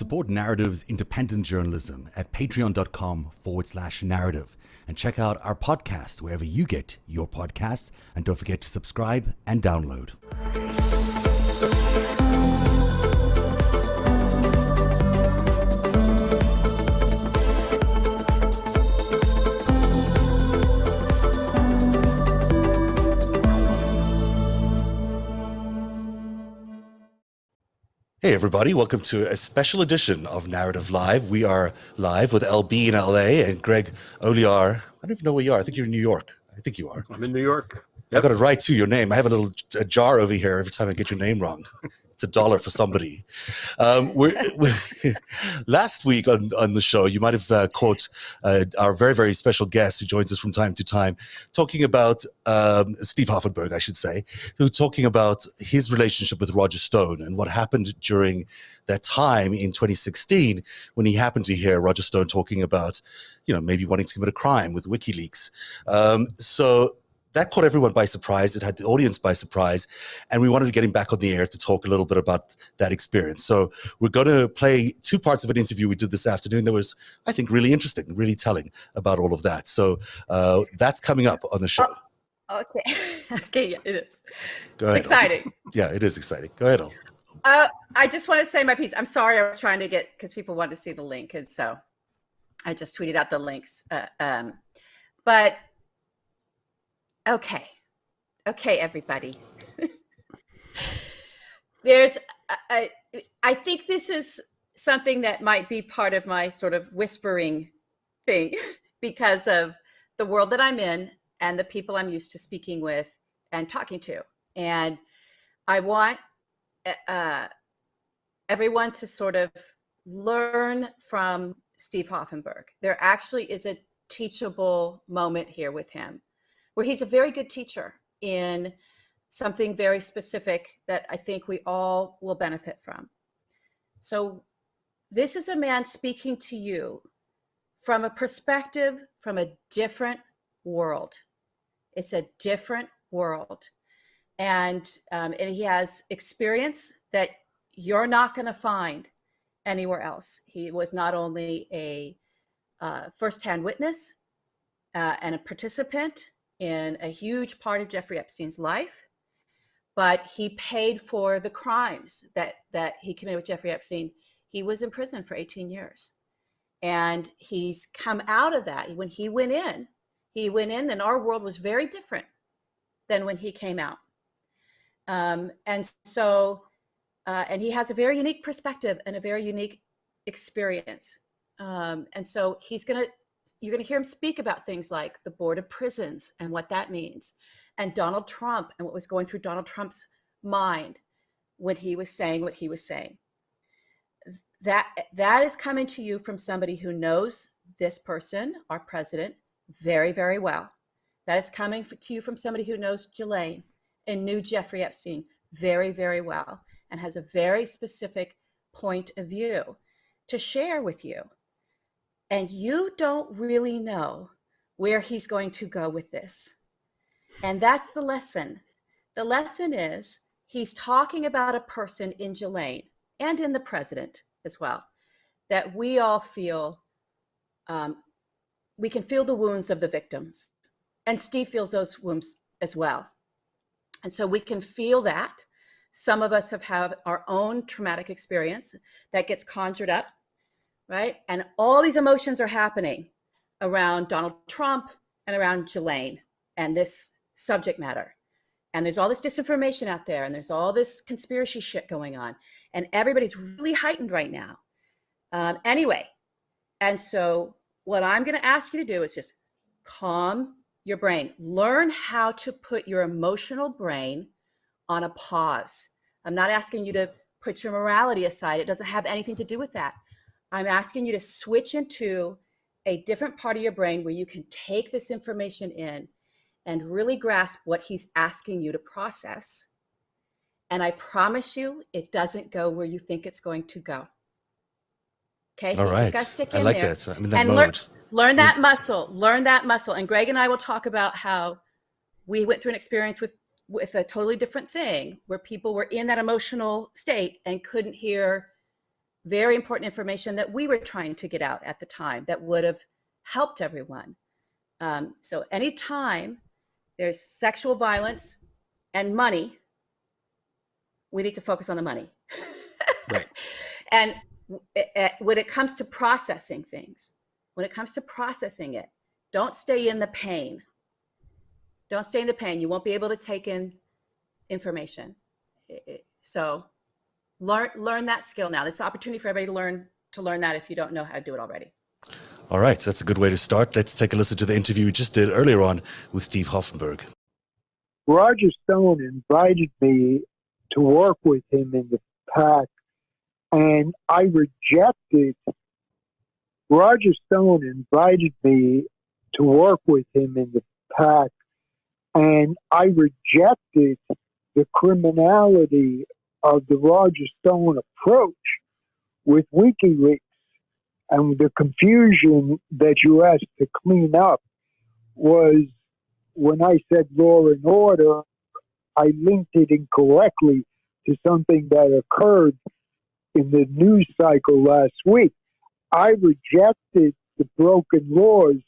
Support Narativ's independent journalism at patreon.com/narrative and check out our podcast wherever you get your podcasts. And don't forget to subscribe and download. Hey everybody, welcome to a special edition of Narrative Live. We are live with LB in LA and Greg Oliar. I don't even know where you are. I think you're in New York. I think you are. I'm in New York. Yep. I got it right too, your name. I have a jar over here every time I get your name wrong. It's $1 for somebody. Last week on the show, you might have caught our very, very special guest who joins us from time to time, talking about Steve Hoffenberg, I should say, who talking about his relationship with Roger Stone and what happened during that time in 2016 when he happened to hear Roger Stone talking about, maybe wanting to commit a crime with WikiLeaks. So that caught everyone by surprise. It had the audience by surprise. And we wanted to get him back on the air to talk a little bit about that experience. So we're going to play two parts of an interview we did this afternoon that was, I think, really interesting, really telling about all of that. So that's coming up on the show. Okay. Okay, yeah, it is. Go ahead. It's exciting. Yeah, it is exciting. Go ahead, Al. I just want to say my piece. I'm sorry, I was trying to get, because people wanted to see the link. And so I just tweeted out the links. But okay, everybody. I think this is something that might be part of my sort of whispering thing because of the world that I'm in and the people I'm used to speaking with and talking to. And I want everyone to sort of learn from Steve Hoffenberg. There actually is a teachable moment here with him, where he's a very good teacher in something very specific that I think we all will benefit from. So this is a man speaking to you from a perspective, from a different world. It's a different world. And he has experience that you're not going to find anywhere else. He was not only a firsthand witness and a participant in a huge part of Jeffrey Epstein's life, but he paid for the crimes that he committed with Jeffrey Epstein. He was in prison for 18 years. And he's come out of that. When he went in and our world was very different than when he came out. And he has a very unique perspective and a very unique experience. And so you're going to hear him speak about things like the Board of Prisons and what that means, and Donald Trump and what was going through Donald Trump's mind when he was saying what he was saying. That is coming to you from somebody who knows this person, our president, very, very well. That is coming to you from somebody who knows Ghislaine and knew Jeffrey Epstein very, very well and has a very specific point of view to share with you. And you don't really know where he's going to go with this. And that's the lesson. The lesson is he's talking about a person in Ghislaine and in the president as well, that we all feel, we can feel the wounds of the victims. And Steve feels those wounds as well. And so we can feel that. Some of us have had our own traumatic experience that gets conjured up, right? And all these emotions are happening around Donald Trump and around Ghislaine and this subject matter. And there's all this disinformation out there, and there's all this conspiracy shit going on, and everybody's really heightened right now. Anyway, and so what I'm going to ask you to do is just calm your brain. Learn how to put your emotional brain on a pause. I'm not asking you to put your morality aside. It doesn't have anything to do with that. I'm asking you to switch into a different part of your brain where you can take this information in and really grasp what he's asking you to process. And I promise you, it doesn't go where you think it's going to go. Okay, so all you right. just got to stick in I like there. that. I'm in that and mode. Learn that muscle. Learn that muscle. And Greg and I will talk about how we went through an experience with a totally different thing where people were in that emotional state and couldn't hear very important information that we were trying to get out at the time that would have helped everyone. So anytime there's sexual violence and money, we need to focus on the money. Right. And when it comes to processing things, when it comes to processing it, don't stay in the pain. Don't stay in the pain. You won't be able to take in information. So learn that skill now. This is an opportunity for everybody to learn that if you don't know how to do it already. All right, so that's a good way to start. Let's take a listen to the interview we just did earlier on with Steve Hoffenberg. Roger Stone invited me to work with him in the PAC, and I rejected. Roger Stone invited me to work with him in the PAC, and I rejected the criminality of the Roger Stone approach with WikiLeaks. And the confusion that you asked to clean up was when I said law and order, I linked it incorrectly to something that occurred in the news cycle last week. I rejected the broken laws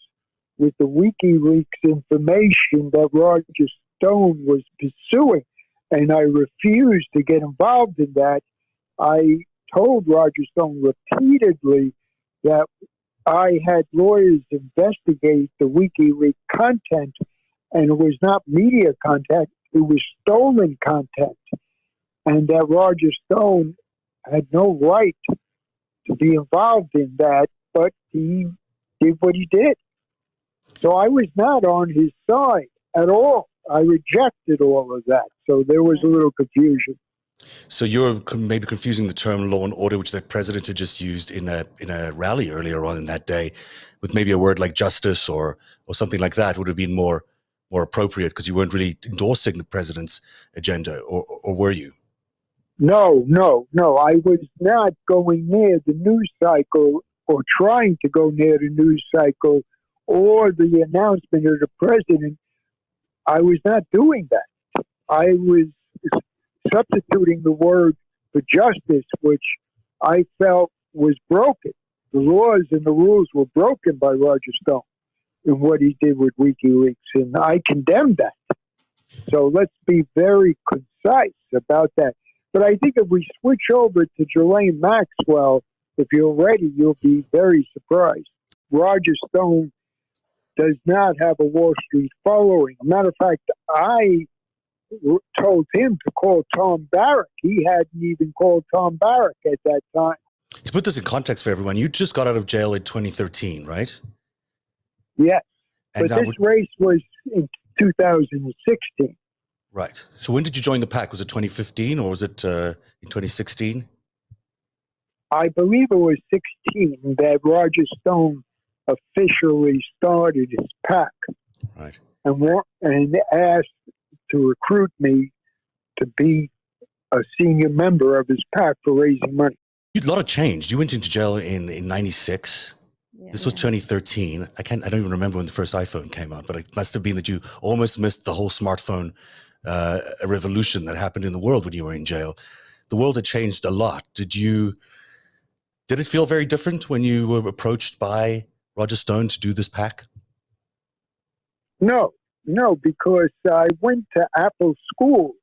with the WikiLeaks information that Roger Stone was pursuing, and I refused to get involved in that. I told Roger Stone repeatedly that I had lawyers investigate the WikiLeaks content, and it was not media content, it was stolen content, and that Roger Stone had no right to be involved in that, but he did what he did. So I was not on his side at all. I rejected all of that. So there was a little confusion. So you're maybe confusing the term law and order, which the president had just used in a rally earlier on in that day, with maybe a word like justice or something like that would have been more appropriate, because you weren't really endorsing the president's agenda, or were you? No. I was not going near the news cycle or trying to go near the news cycle or the announcement of the president. I was not doing that. I was substituting the word for justice, which I felt was broken. The laws and the rules were broken by Roger Stone in what he did with WikiLeaks, and I condemned that. So let's be very concise about that. But I think if we switch over to Ghislaine Maxwell, if you're ready, you'll be very surprised. Roger Stone does not have a Wall Street following. As a matter of fact, I told him to call Tom Barrack. He hadn't even called Tom Barrack at that time. To put this in context for everyone, you just got out of jail in 2013, right? Yes. And but this race was in 2016. Right. So when did you join the PAC? Was it 2015 or was it in 2016? I believe it was 16 that Roger Stone officially started his PAC. Right. And asked to recruit me to be a senior member of his PAC for raising money. A lot of change. You went into jail in 96. Yeah, this was 2013. I don't even remember when the first iPhone came out, but it must have been that you almost missed the whole smartphone revolution that happened in the world when you were in jail. The world had changed a lot. Did it feel very different when you were approached by Roger Stone to do this PAC? No, because I went to Apple School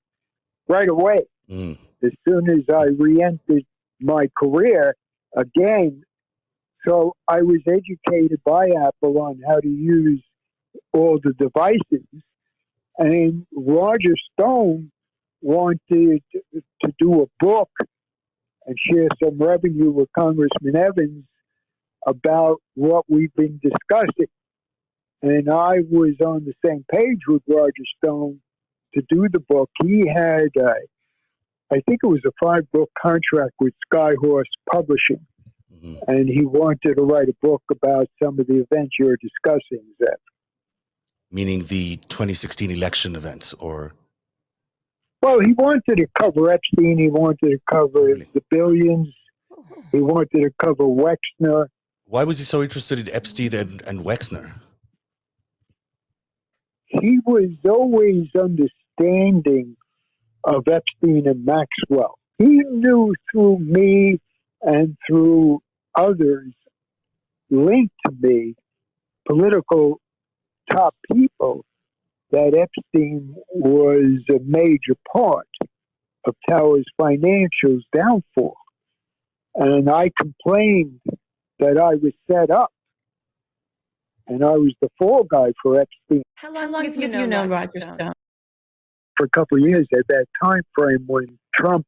right away. As soon as I re-entered my career again. So I was educated by Apple on how to use all the devices. And Roger Stone wanted to do a book and share some revenue with Congressman Evans about what we've been discussing. And I was on the same page with Roger Stone to do the book. He had, I think it was a 5-book contract with Skyhorse Publishing. Mm-hmm. And he wanted to write a book about some of the events you're discussing, Zeb. Meaning the 2016 election events, or? Well, he wanted to cover Epstein. He wanted to cover the billions. He wanted to cover Wexner. Why was he so interested in Epstein and Wexner? He was always understanding of Epstein and Maxwell. He knew through me and through others linked to me, political top people, that Epstein was a major part of Tower's financial downfall. And I complained that I was set up and I was the fall guy for Epstein. How long have you known Roger Stone? For a couple of years at that time frame when Trump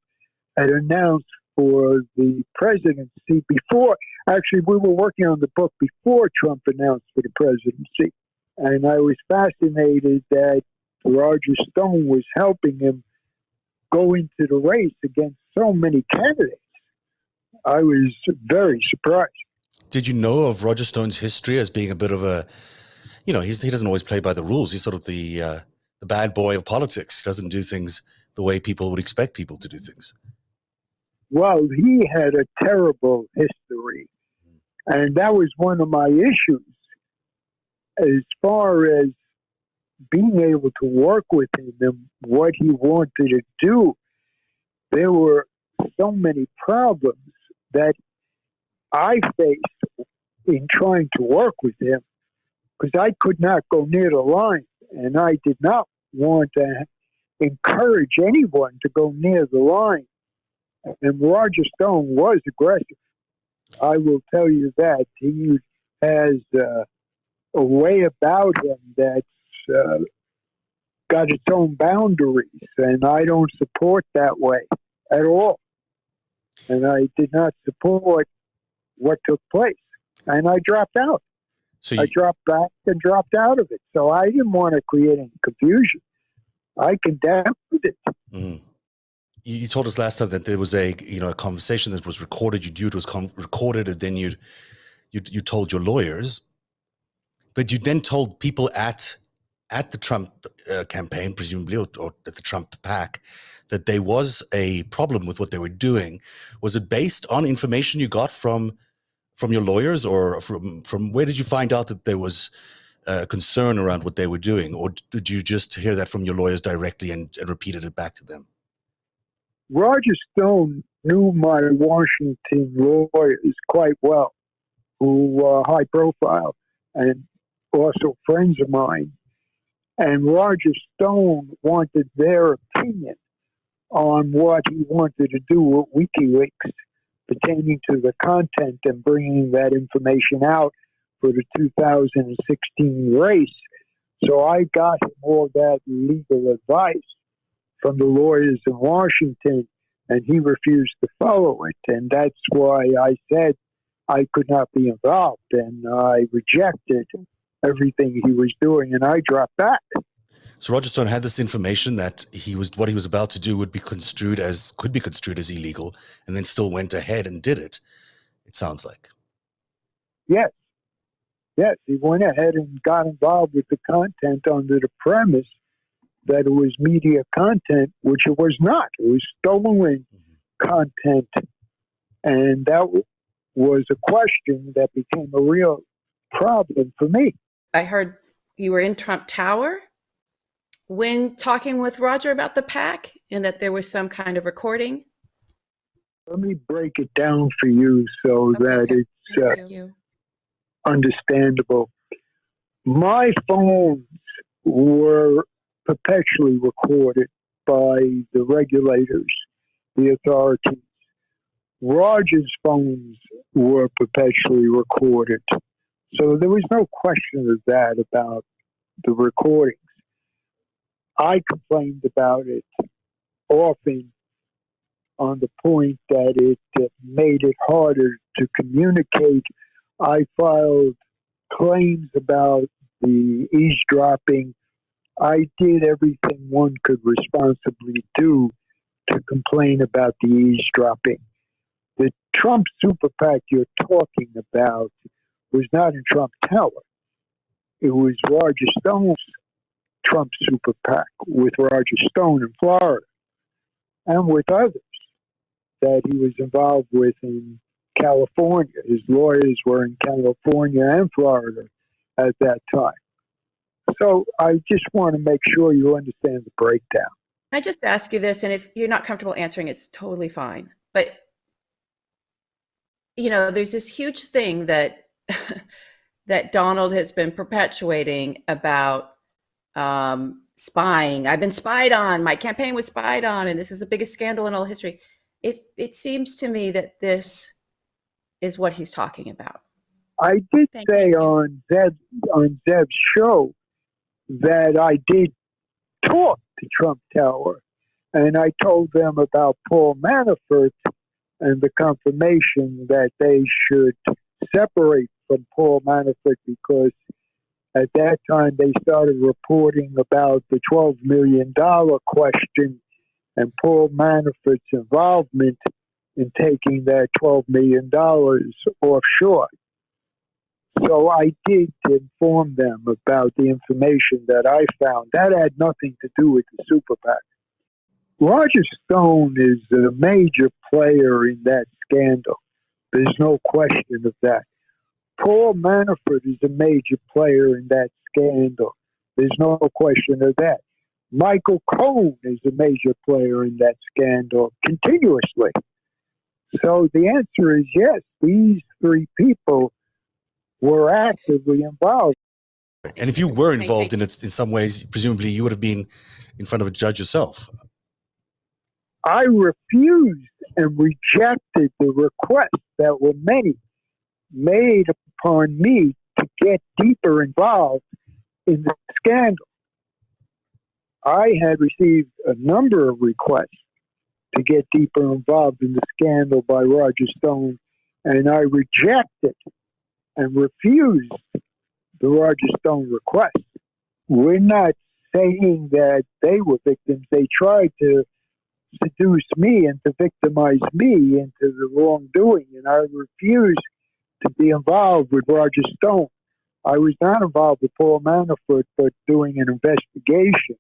had announced for the presidency before, actually we were working on the book before Trump announced for the presidency. And I was fascinated that Roger Stone was helping him go into the race against so many candidates. I was very surprised. Did you know of Roger Stone's history as being a bit of a, he doesn't always play by the rules. He's sort of the bad boy of politics. He doesn't do things the way people would expect people to do things. Well, he had a terrible history. And that was one of my issues. As far as being able to work with him and what he wanted to do, there were so many problems that I faced in trying to work with him because I could not go near the line, and I did not want to encourage anyone to go near the line. And Roger Stone was aggressive. I will tell you that. He has a way about him that's got its own boundaries, and I don't support that way at all. And I did not support what took place, and I dropped out. So I dropped back and dropped out of it. So I didn't want to create any confusion. I condemned it. Mm. You told us last time that there was a conversation that was recorded. You knew it was recorded, and then you told your lawyers, but you then told people at the Trump campaign, presumably, or at the Trump PAC, that there was a problem with what they were doing. Was it based on information you got from your lawyers, or from where did you find out that there was concern around what they were doing, or did you just hear that from your lawyers directly and repeated it back to them? Roger Stone knew my Washington lawyers quite well, who were high profile and also friends of mine. And Roger Stone wanted their opinion on what he wanted to do with WikiLeaks pertaining to the content and bringing that information out for the 2016 race. So I got him all that legal advice from the lawyers in Washington, and he refused to follow it. And that's why I said I could not be involved, and I rejected everything he was doing, and I dropped back. So Roger Stone had this information that what he was about to do could be construed as illegal, and then still went ahead and did it. It sounds like. Yes, he went ahead and got involved with the content under the premise that it was media content, which it was not. It was stolen content, and that was a question that became a real problem for me. I heard you were in Trump Tower when talking with Roger about the PAC, and that there was some kind of recording. Let me break it down for you so that it's understandable. My phones were perpetually recorded by the regulators, the authorities. Roger's phones were perpetually recorded. So there was no question of that about the recordings. I complained about it often on the point that it made it harder to communicate. I filed claims about the eavesdropping. I did everything one could responsibly do to complain about the eavesdropping. The Trump super PAC you're talking about was not in Trump Tower. It was Roger Stone's Trump super PAC with Roger Stone in Florida and with others that he was involved with in California. His lawyers were in California and Florida at that time. So I just want to make sure you understand the breakdown. I just ask you this, and if you're not comfortable answering, it's totally fine. But there's this huge thing that that Donald has been perpetuating about spying. I've been spied on. My campaign was spied on, and this is the biggest scandal in all history. It seems to me that this is what he's talking about. I did Thank say you. on Zeb's show that I did talk to Trump Tower, and I told them about Paul Manafort and the confirmation that they should separate from Paul Manafort, because at that time they started reporting about the $12 million question and Paul Manafort's involvement in taking that $12 million offshore. So I did inform them about the information that I found. That had nothing to do with the super PAC. Roger Stone is a major player in that scandal. There's no question of that. Paul Manafort is a major player in that scandal. There's no question of that. Michael Cohen is a major player in that scandal continuously. So the answer is yes, these three people were actively involved. And if you were involved in it in some ways, presumably you would have been in front of a judge yourself. I refused and rejected the requests that were made upon me to get deeper involved in the scandal. I had received a number of requests to get deeper involved in the scandal by Roger Stone, and I rejected and refused the Roger Stone request. We're not saying that they were victims. They tried to seduce me and to victimize me into the wrongdoing, and I refused to be involved with Roger Stone. I was not involved with Paul Manafort, but doing an investigation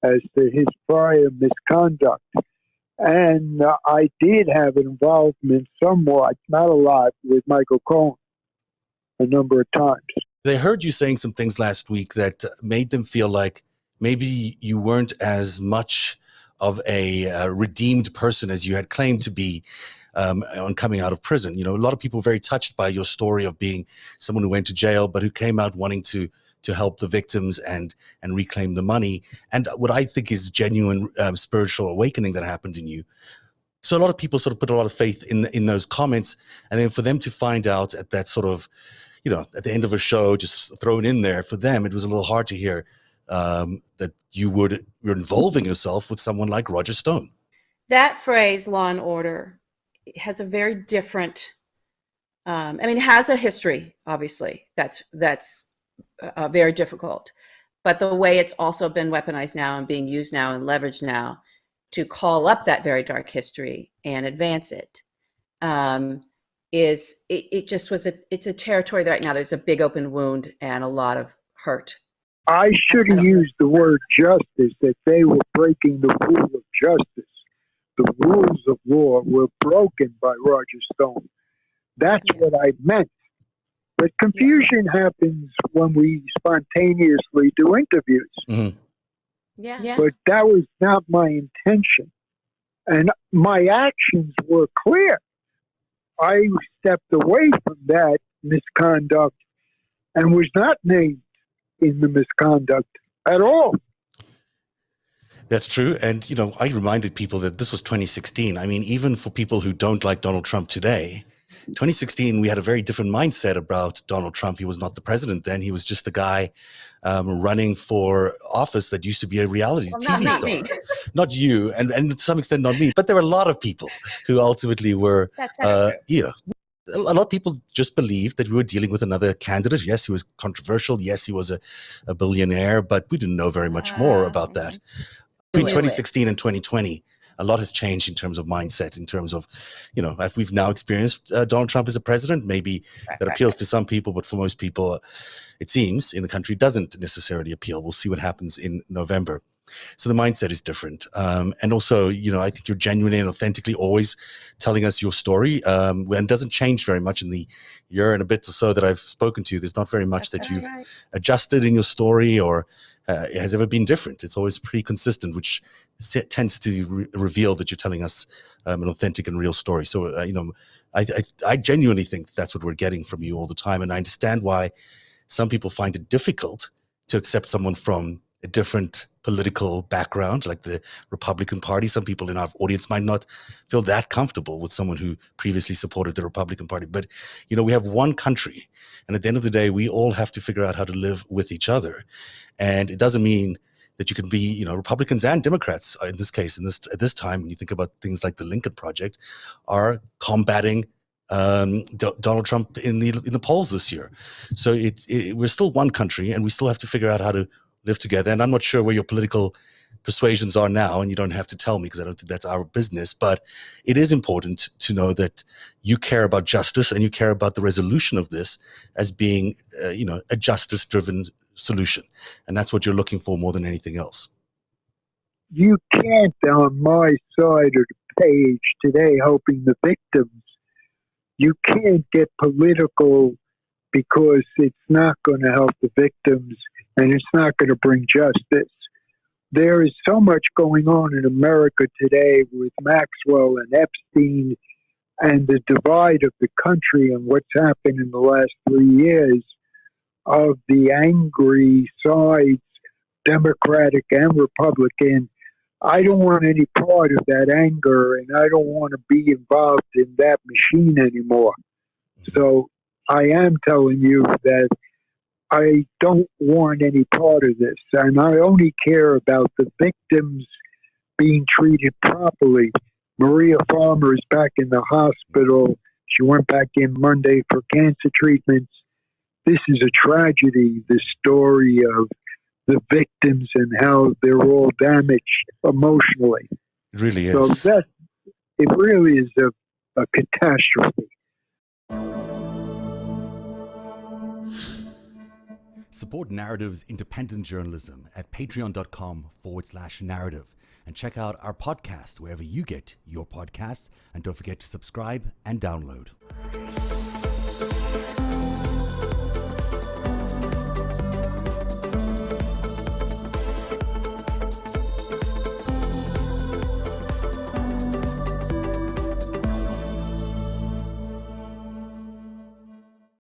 as to his prior misconduct. And I did have an involvement somewhat, not a lot, with Michael Cohen a number of times. They heard you saying some things last week that made them feel like maybe you weren't as much of a redeemed person as you had claimed to be on coming out of prison. You know, a lot of people were very touched by your story of being someone who went to jail, but who came out wanting to help the victims and reclaim the money. And what I think is genuine spiritual awakening that happened in you. So a lot of people sort of put a lot of faith in those comments, and then for them to find out at that sort of, at the end of a show, just thrown in there, for them, it was a little hard to hear that you're involving yourself with someone like Roger Stone. That phrase, law and order, has a very different, it has a history, obviously, that's very difficult. But the way it's also been weaponized now and being used now and leveraged now to call up that very dark history and advance it, it's a territory that right now there's a big open wound and a lot of hurt. I should have used the word justice, that they were breaking the rule of justice. The rules of law were broken by Roger Stone. That's what I meant. But confusion happens when we spontaneously do interviews. Mm-hmm. Yeah. But that was not my intention. And my actions were clear. I stepped away from that misconduct and was not named in the misconduct at all. That's true. And, I reminded people that this was 2016. I mean, even for people who don't like Donald Trump today, 2016, we had a very different mindset about Donald Trump. He was not the president then. He was just a guy running for office that used to be a reality TV not star. Me. Not you, and to some extent not me. But there were a lot of people who ultimately were, a lot of people just believed that we were dealing with another candidate. Yes, he was controversial. Yes, he was a billionaire, but we didn't know very much more about that. Between 2016 and 2020, a lot has changed in terms of mindset, in terms of, we've now experienced Donald Trump as a president. Maybe that appeals to some people, but for most people, it seems, in the country, doesn't necessarily appeal. We'll see what happens in November. So the mindset is different. And also, I think you're genuinely and authentically always telling us your story. And it doesn't change very much in the year and a bit or so that I've spoken to you. There's not very much that you've adjusted in your story or has ever been different. It's always pretty consistent, which tends to reveal that you're telling us an authentic and real story. So, I genuinely think that's what we're getting from you all the time. And I understand why some people find it difficult to accept someone from a different political background, like the Republican Party. Some people in our audience might not feel that comfortable with someone who previously supported the Republican Party. But, we have one country. And at the end of the day, we all have to figure out how to live with each other. And it doesn't mean that you can be, Republicans and Democrats in this case, at this time, when you think about things like the Lincoln Project, are combating Donald Trump in the polls this year. So we're still one country, and we still have to figure out how to live together. And I'm not sure where your political persuasions are now, and you don't have to tell me because I don't think that's our business. But it is important to know that you care about justice and you care about the resolution of this as being, a justice-driven solution. And that's what you're looking for more than anything else. You can't, on my side of the page today, helping the victims, you can't get political because it's not going to help the victims and it's not going to bring justice. There is so much going on in America today with Maxwell and Epstein and the divide of the country and what's happened in the last 3 years of the angry sides, Democratic and Republican. I don't want any part of that anger, and I don't want to be involved in that machine anymore. So I am telling you that I don't want any part of this, and I only care about the victims being treated properly. Maria Farmer is back in the hospital. She went back in Monday for cancer treatments. This is a tragedy, the story of the victims and how they're all damaged emotionally. It really is. So it really is a catastrophe. Support Narativ's independent journalism at patreon.com/narrative and check out our podcast wherever you get your podcasts. And don't forget to subscribe and download.